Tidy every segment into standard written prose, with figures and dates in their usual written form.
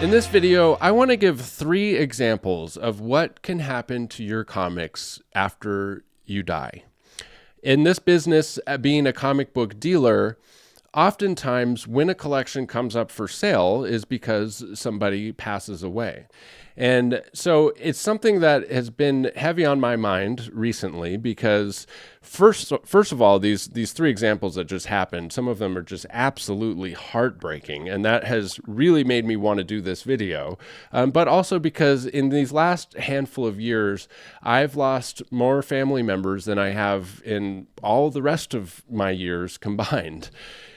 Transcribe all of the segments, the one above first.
In this video, I want to give 3 examples of what can happen to your comics after you die. In this business, being a comic book dealer, oftentimes when a collection comes up for sale is because somebody passes away. And so it's something that has been heavy on my mind recently because first of all, these 3 examples that just happened, some of them are just absolutely heartbreaking. And that has really made me want to do this video. But also because in these last handful of years, I've lost more family members than I have in all the rest of my years combined.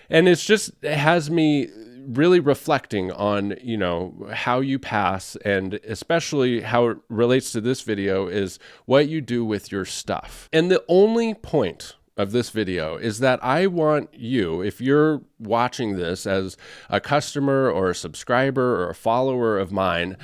And it has me really reflecting on, how you pass, and especially how it relates to this video is what you do with your stuff. And the only point of this video is that I want you, if you're watching this as a customer or a subscriber or a follower of mine,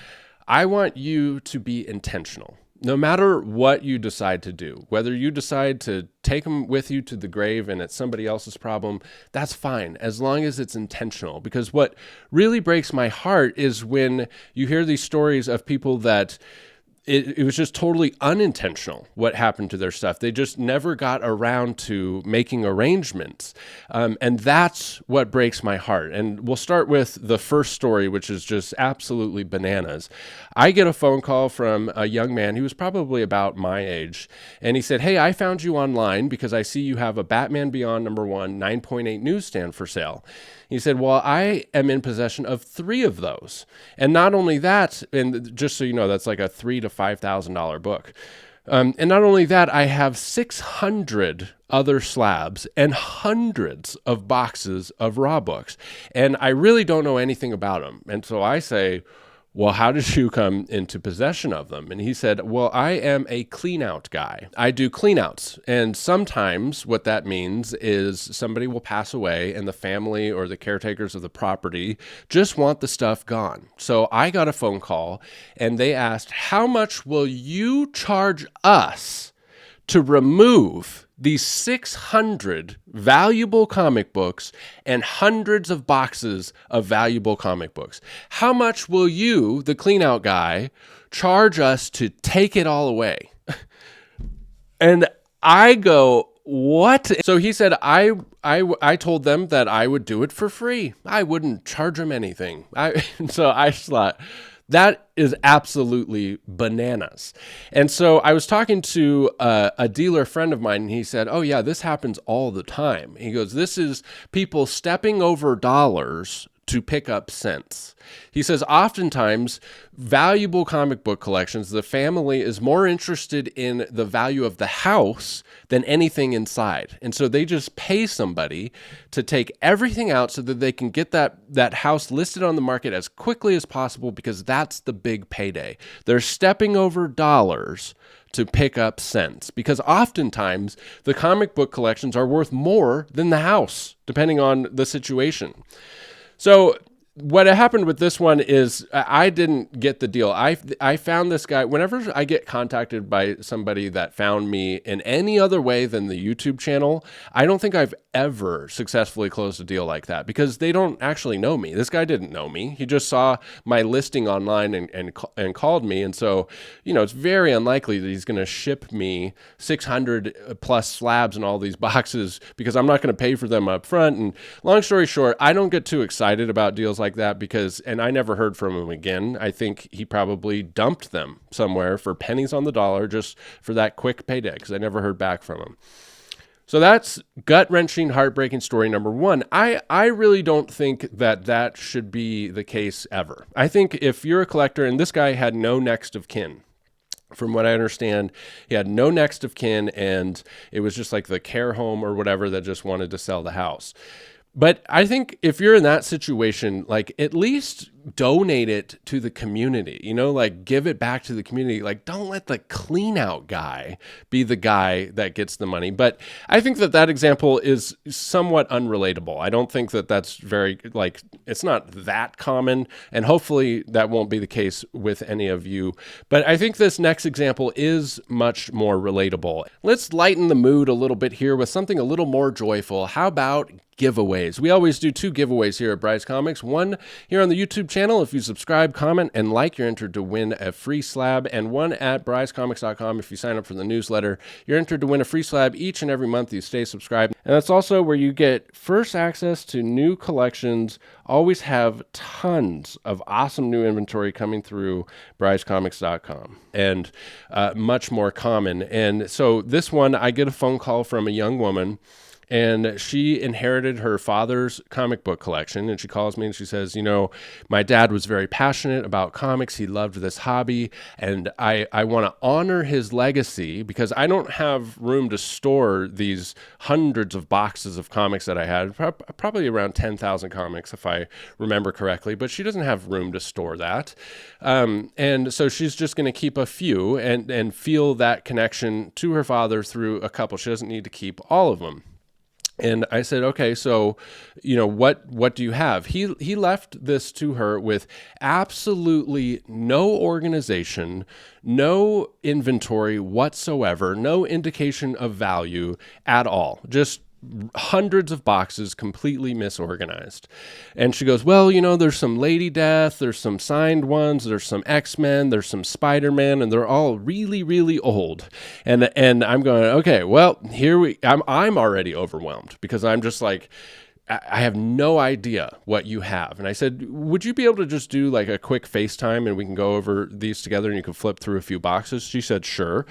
I want you to be intentional. No matter what you decide to do, whether you decide to take them with you to the grave and it's somebody else's problem, that's fine, as long as it's intentional. Because what really breaks my heart is when you hear these stories of people that it was just totally unintentional what happened to their stuff. They just never got around to making arrangements. And that's what breaks my heart. And we'll start with the first story, which is just absolutely bananas. I get a phone call from a young man who was probably about my age. And he said, "Hey, I found you online because I see you have a Batman Beyond #1 9.8 newsstand for sale." He said, "Well, I am in possession of 3 of those. And not only that, and just so you know, that's like a $3,000 to $5,000 book. And not only that, I have 600 other slabs and hundreds of boxes of raw books. And I really don't know anything about them." And so I say, "Well, how did you come into possession of them?" And he said, "Well, I am a clean out guy. I do clean outs. And sometimes what that means is somebody will pass away and the family or the caretakers of the property just want the stuff gone. So I got a phone call and they asked, 'How much will you charge us to remove these 600 valuable comic books and hundreds of boxes of valuable comic books? How much will you, the clean out guy, charge us to take it all away?'" And I go, "What?" So he said, I told them that I would do it for free. I wouldn't charge them anything. So I just thought, that is absolutely bananas. And so I was talking to a dealer friend of mine, and he said, "Oh yeah, this happens all the time." He goes, "This is people stepping over dollars to pick up cents." He says, oftentimes, valuable comic book collections, the family is more interested in the value of the house than anything inside. And so they just pay somebody to take everything out so that they can get that house listed on the market as quickly as possible, because that's the big payday. They're stepping over dollars to pick up cents, because oftentimes the comic book collections are worth more than the house, depending on the situation. So what happened with this one is I didn't get the deal. I found this guy. Whenever I get contacted by somebody that found me in any other way than the YouTube channel, I don't think I've ever successfully closed a deal like that, because they don't actually know me. This guy didn't know me. He just saw my listing online and called me. And so, it's very unlikely that he's going to ship me 600 plus slabs and all these boxes, because I'm not going to pay for them up front. And long story short, I don't get too excited about deals like that and I never heard from him again. I think he probably dumped them somewhere for pennies on the dollar just for that quick payday, because I never heard back from him. So that's gut-wrenching, heartbreaking story number 1. I really don't think that should be the case ever. I think if you're a collector, and this guy had no next of kin. From what I understand, he had no next of kin, and it was just like the care home or whatever that just wanted to sell the house. But I think if you're in that situation, like, at least donate it to the community, give it back to the community. Like, don't let the clean out guy be the guy that gets the money. But I think that example is somewhat unrelatable. I don't think that that's it's not that common, and hopefully that won't be the case with any of you. But I think this next example is much more relatable. Let's lighten the mood a little bit here with something a little more joyful. How about giveaways? We always do 2 giveaways here at Bryce Comics. One here on the YouTube channel channel. If you subscribe, comment, and like, you're entered to win a free slab, and one at brycecomics.com. If you sign up for the newsletter, you're entered to win a free slab each and every month you stay subscribed. And that's also where you get first access to new collections. Always have tons of awesome new inventory coming through brycecomics.com, and much more common. And so this one, I get a phone call from a young woman, and she inherited her father's comic book collection. And she calls me and she says, my dad was very passionate about comics. He loved this hobby. And I want to honor his legacy because I don't have room to store these hundreds of boxes of comics that I had, probably around 10,000 comics, if I remember correctly. But she doesn't have room to store that. And so she's just going to keep a few and feel that connection to her father through a couple. She doesn't need to keep all of them. And I said, okay, so, what do you have? He left this to her with absolutely no organization, no inventory whatsoever, no indication of value at all. Just hundreds of boxes completely misorganized. And she goes, well, there's some Lady Death, there's some signed ones, there's some X-Men, there's some Spider-Man, and they're all really, really old. And I'm going, okay, well, I'm already overwhelmed because I'm just like, I have no idea what you have. And I said, would you be able to just do like a quick FaceTime and we can go over these together and you can flip through a few boxes? She said, sure.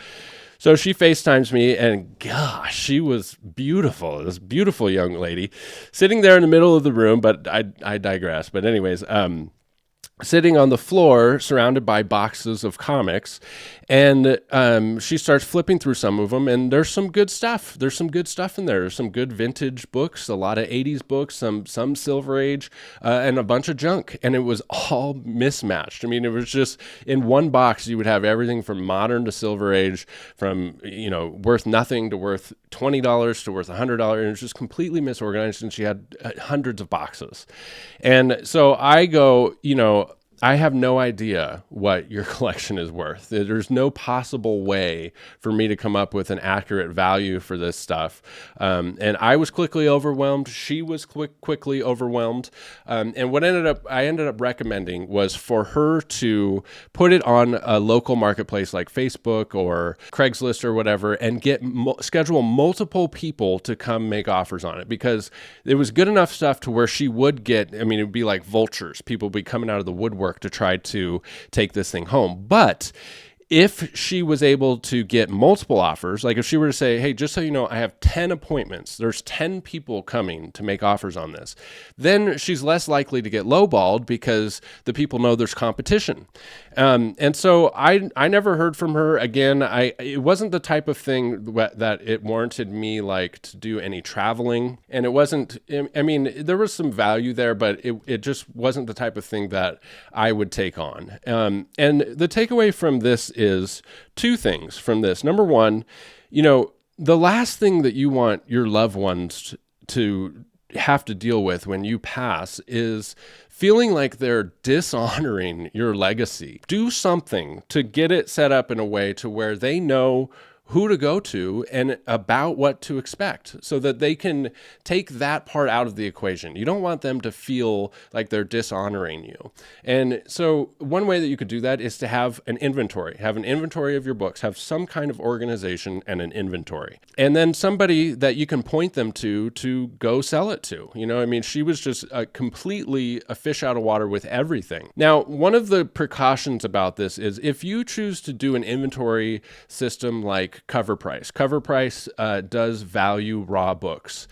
So she FaceTimes me, and gosh, she was beautiful. This beautiful young lady sitting there in the middle of the room, but I digress. But anyways, sitting on the floor surrounded by boxes of comics, and she starts flipping through some of them, and there's some good stuff. There's some good stuff in there. There's some good vintage books, a lot of 80s books, some Silver Age, and a bunch of junk, and it was all mismatched. I mean, it was just in one box you would have everything from modern to Silver Age, from worth nothing to worth $20 to worth $100, and it was just completely misorganized, and she had hundreds of boxes. And so I go, I have no idea what your collection is worth. There's no possible way for me to come up with an accurate value for this stuff. And I was quickly overwhelmed. She was quickly overwhelmed. And what I ended up recommending was for her to put it on a local marketplace like Facebook or Craigslist or whatever, and schedule multiple people to come make offers on it, because it was good enough stuff to where she would get, it would be like vultures. People would be coming out of the woodwork to try to take this thing home. But if she was able to get multiple offers, like if she were to say, hey, just so you know, I have 10 appointments, there's 10 people coming to make offers on this, then she's less likely to get lowballed because the people know there's competition. And so I never heard from her again. It wasn't the type of thing that it warranted me like to do any traveling. And it wasn't, there was some value there, but it just wasn't the type of thing that I would take on. And the takeaway from this is two things from this. Number one, the last thing that you want your loved ones to have to deal with when you pass is feeling like they're dishonoring your legacy. Do something to get it set up in a way to where they know who to go to and about what to expect, so that they can take that part out of the equation. You don't want them to feel like they're dishonoring you. And so one way that you could do that is to have an inventory. Have an inventory of your books. Have some kind of organization and an inventory. And then somebody that you can point them to go sell it to. She was just completely a fish out of water with everything. Now, one of the precautions about this is if you choose to do an inventory system like Cover Price. Cover Price does value raw books.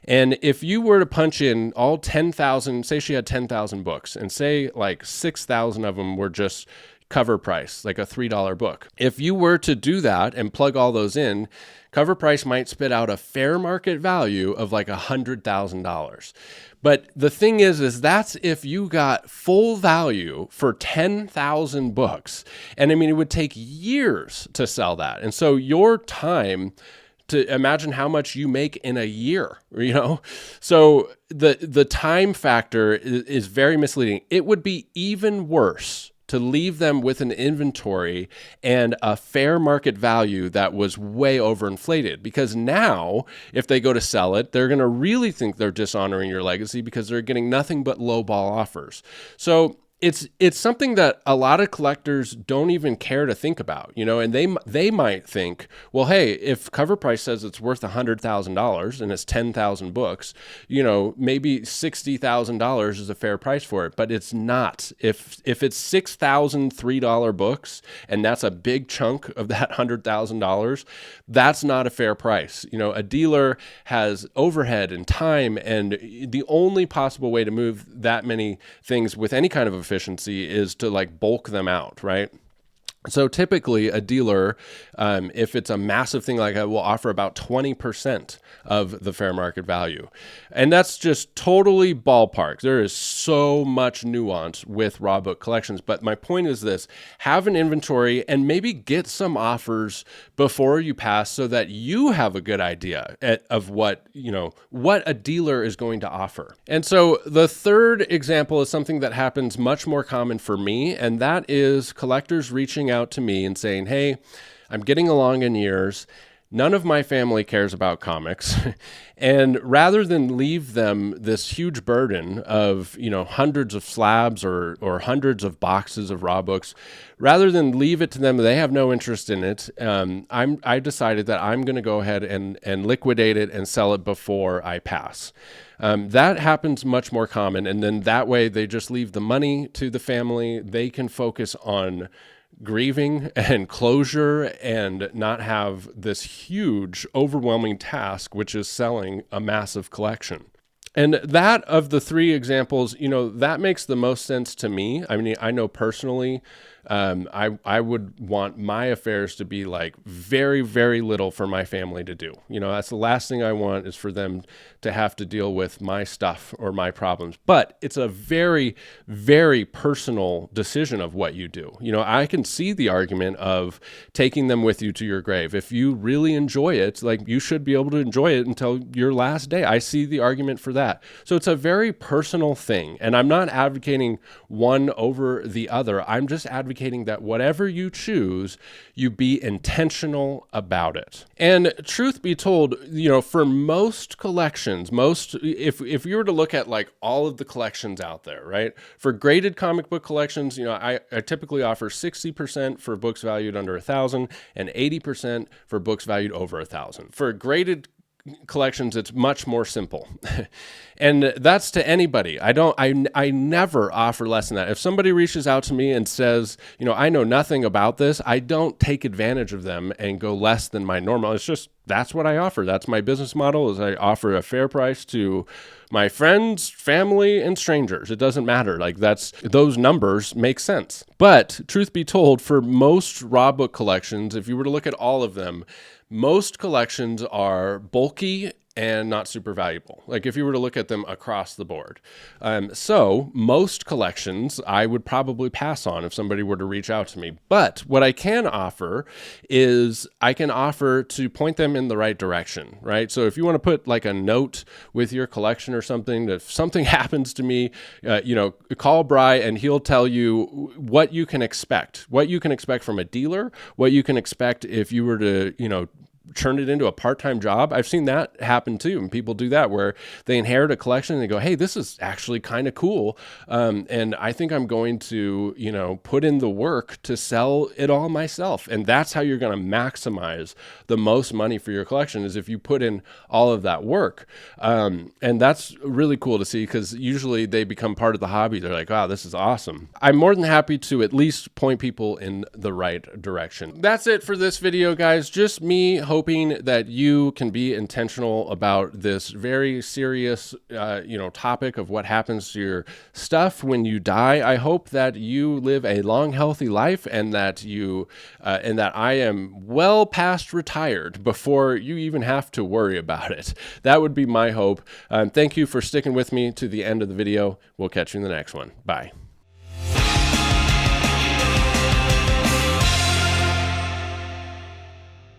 And if you were to punch in all 10,000, say she had 10,000 books, and say like 6,000 of them were just Cover Price, like a $3 book. If you were to do that and plug all those in, Cover Price might spit out a fair market value of like $100,000. But the thing is that's if you got full value for 10,000 books. And it would take years to sell that. And so your time, to imagine how much you make in a year, So the time factor is very misleading. It would be even worse to leave them with an inventory and a fair market value that was way overinflated. Because now, if they go to sell it, they're going to really think they're dishonoring your legacy because they're getting nothing but lowball offers. So it's something that a lot of collectors don't even care to think about, and they might think, well, hey, if cover price says it's worth $100,000 and it's 10,000 books, maybe $60,000 is a fair price for it, but it's not. If it's $6,003 books and that's a big chunk of that $100,000, that's not a fair price. A dealer has overhead and time, and the only possible way to move that many things with any kind of efficiency is to like bulk them out, right? So typically a dealer, if it's a massive thing like that, will offer about 20% of the fair market value. And that's just totally ballpark. There is so much nuance with raw book collections. But my point is this: have an inventory and maybe get some offers before you pass so that you have a good idea of what a dealer is going to offer. And so the third example is something that happens much more common for me, and that is collectors reaching out to me and saying, hey, I'm getting along in years. None of my family cares about comics. And rather than leave them this huge burden of, hundreds of slabs or hundreds of boxes of raw books, rather than leave it to them, they have no interest in it. I decided that I'm going to go ahead and liquidate it and sell it before I pass. That happens much more common. And then that way they just leave the money to the family. They can focus on grieving and closure and not have this huge, overwhelming task, which is selling a massive collection. And that, of the three examples, that makes the most sense to me. I mean, I know personally, I would want my affairs to be like very, very little for my family to do. That's the last thing I want, is for them to have to deal with my stuff or my problems. But it's a very, very personal decision of what you do. I can see the argument of taking them with you to your grave. If you really enjoy it, like, you should be able to enjoy it until your last day. I see the argument for that. So it's a very personal thing. And I'm not advocating one over the other. I'm just advocating that whatever you choose, you be intentional about it. And truth be told, for most collections, if you were to look at like all of the collections out there, right? For graded comic book collections, I typically offer 60% for books valued under 1,000 and 80% for books valued over 1,000. For graded collections, it's much more simple. And that's to anybody. I never offer less than that. If somebody reaches out to me and says, I know nothing about this, I don't take advantage of them and go less than my normal. It's just, that's what I offer. That's my business model, is I offer a fair price to my friends, family, and strangers. It doesn't matter. Like, those numbers make sense. But truth be told, for most raw book collections, if you were to look at all of them, most collections are bulky and not super valuable. Like, if you were to look at them across the board. So most collections I would probably pass on if somebody were to reach out to me. But what I can offer is I can offer to point them in the right direction, right? So if you want to put like a note with your collection or something, if something happens to me, call Bry and he'll tell you what you can expect from a dealer, what you can expect if you were to, turn it into a part-time job. I've seen that happen too. And people do that where they inherit a collection and they go, hey, this is actually kind of cool. And I think I'm going to, put in the work to sell it all myself. And that's how you're going to maximize the most money for your collection, is if you put in all of that work. And that's really cool to see, because usually they become part of the hobby. They're like, wow, this is awesome. I'm more than happy to at least point people in the right direction. That's it for this video, guys. Just me hoping that you can be intentional about this very serious, topic of what happens to your stuff when you die. I hope that you live a long, healthy life, and that I am well past retired before you even have to worry about it. That would be my hope. Thank you for sticking with me to the end of the video. We'll catch you in the next one. Bye.